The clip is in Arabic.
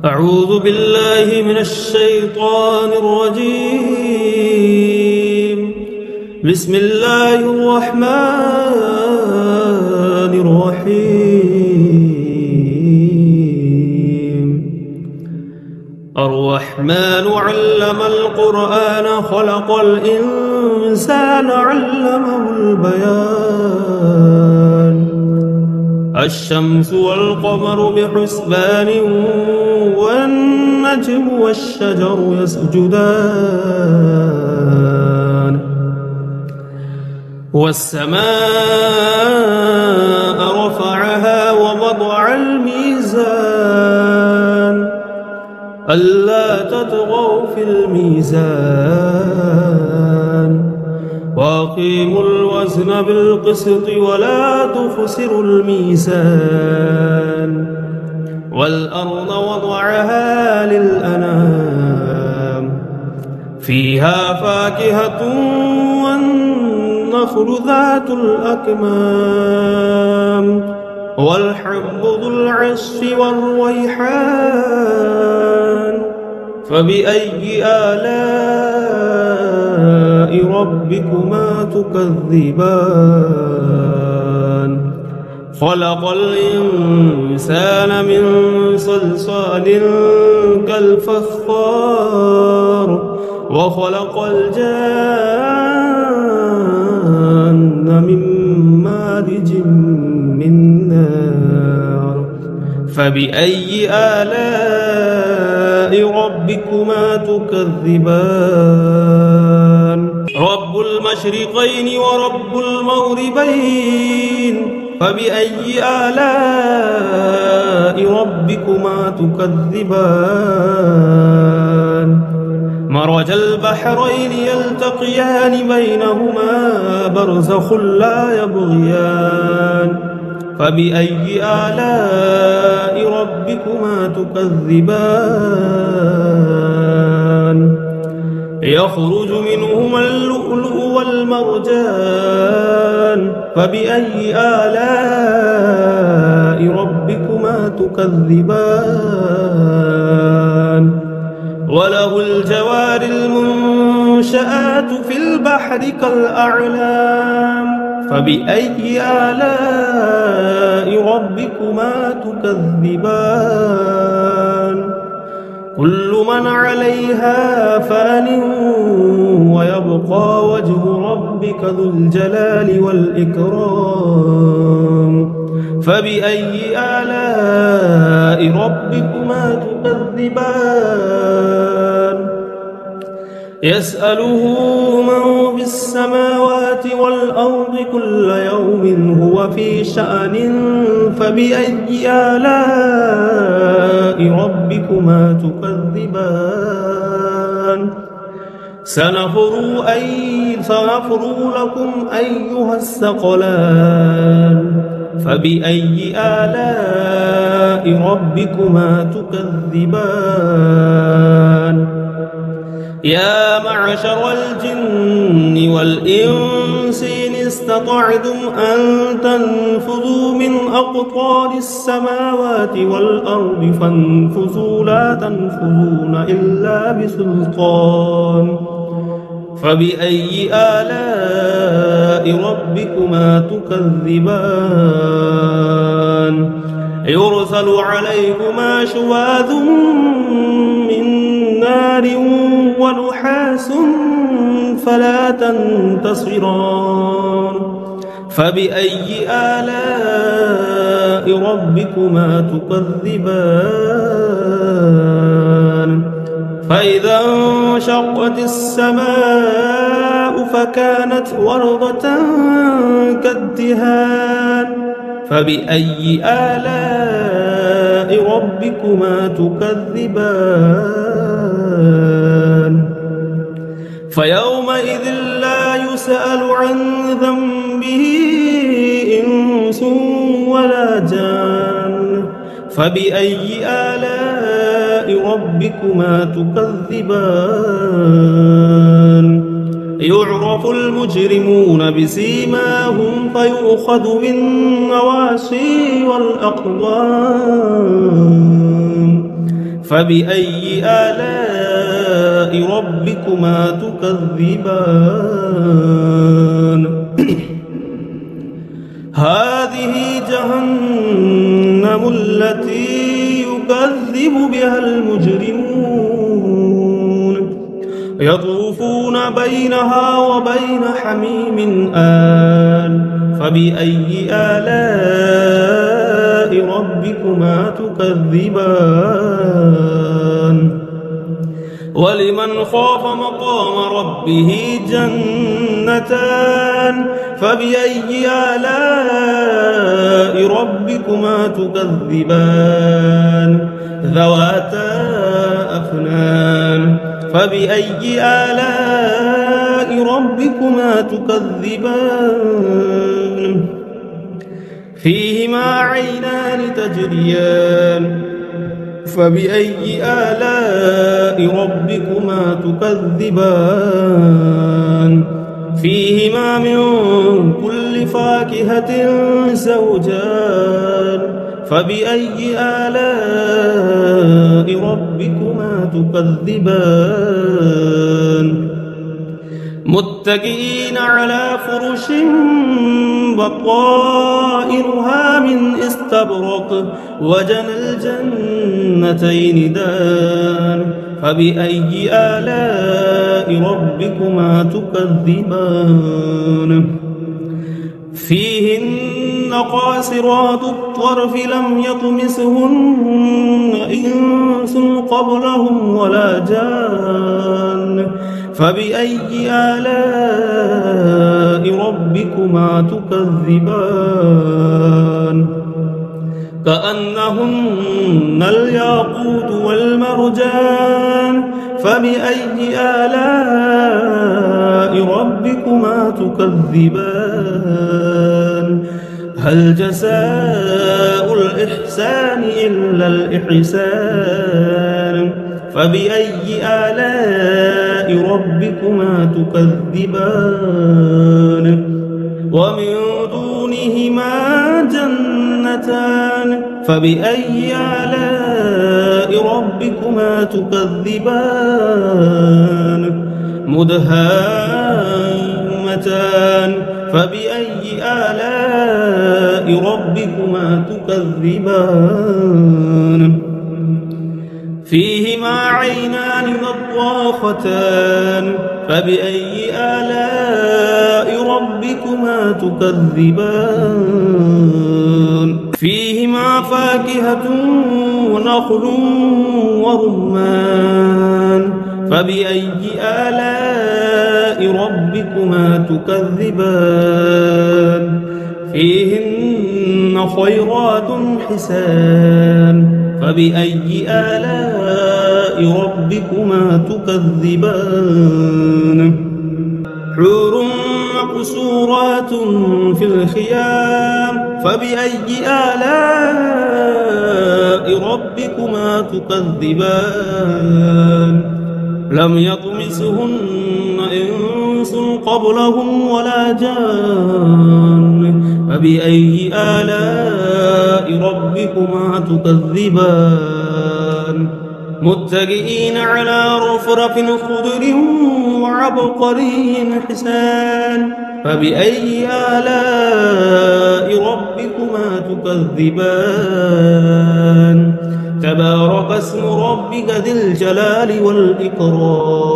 أعوذ بالله من الشيطان الرجيم. بسم الله الرحمن الرحيم. الرحمن علم القرآن خلق الإنسان علمه البيان. الشمس والقمر بحسبان والنجم والشجر يسجدان والسماء رفعها ووضع الميزان ألا تطغوا في الميزان وأقيموا الوزن بالقسط ولا تخسروا الميزان والأرض وضعها للأنام فيها فاكهة والنخل ذات الأكمام والحب ذو العصف والريحان فبأي آلاء ربكما تكذبان خلق الإنسان من صلصال كالفخار وخلق الجان من مارج من نار فبأي آلاء ربكما تكذبان رب المشرقين ورب المغربين فبأي آلاء ربكما تكذبان مرج البحرين يلتقيان بينهما برزخ لا يبغيان فبأي آلاء ربكما تكذبان يخرج منهما اللؤلؤ والمرجان فبأي آلاء ربكما تكذبان وله الجوار المنشآت في البحر كالأعلام فبأي آلاء ربكما تكذبان كل من عليها فان ويبقى وجه ربك ذو الجلال والإكرام فبأي آلاء ربكما تكذبان يسأله من في السماوات والأرض كل يوم هو في شأن فبأي آلاء ربكما تكذبان سنفرغ لكم أيها الثقلان فبأي آلاء ربكما تكذبان يا معشر الجن والإنس إن استطعتم أن تنفذوا من أقطار السماوات والأرض فانفذوا لا تنفذون إلا بسلطان فبأي آلاء ربكما تكذبان يرسل عليكما شواذ من نار ونحاس فلا تنتصران فبأي آلاء ربكما تكذبان فإذا انشقت السماء فكانت وردة كالدهان فبأي آلاء ربكما تكذبان فيومئذ لا يسأل عن ذنبه إنس ولا جان فبأي آلاء ربكما تكذبان يعرف المجرمون بسيماهم فيؤخذ بالنواصي والأقدام فبأي آلاء ربكما تكذبان هذه جهنم التي يكذب بها المجرمون يطوفون بينها وبين حميم آن فبأي آلاء ربكما تكذبان ولمن خاف مقام ربه جنتان فبأي آلاء ربكما تكذبان ذواتا أفنان فبأي آلاء ربكما تكذبان فيهما عينان تجريان فبأي آلاء ربكما تكذبان فيهما من كل فاكهة زوجان فبأي آلاء ربكما تكذبان متكئين على فرش بطائرها من استبرق وجنى الجنتين دان فبأي آلاء ربكما تكذبان فيهن قاصرات الطرف لم يطمسهن إنس قبلهم ولا جان فبأي آلاء ربكما تكذبان كأنهن الياقوت والمرجان فبأي آلاء ربكما تكذبان هل جزاء الإحسان إلا الإحسان فبأي آلاء ربكما تكذبان ومن دونهما جنتان فبأي آلاء ربكما تكذبان مدهامتان فبأي آلاء ربكما تكذبان فيهما عينان نضاختان فبأي آلاء ربكما تكذبان فيهما فاكهة ونخل ورمان فبأي آلاء ربكما تكذبان فيهن خيرات حسان فبأي آلاء ربكما تكذبان حور مقصورات في الخيام فبأي آلاء ربكما تكذبان لم يطمسهن إنس قبلهم ولا جان فبأي آلاء ربكما تكذبان متكئين على رفرف خضر وعبقري حسان فبأي آلاء ربكما تكذبان تبارك اسم ربك ذي الجلال والإكرام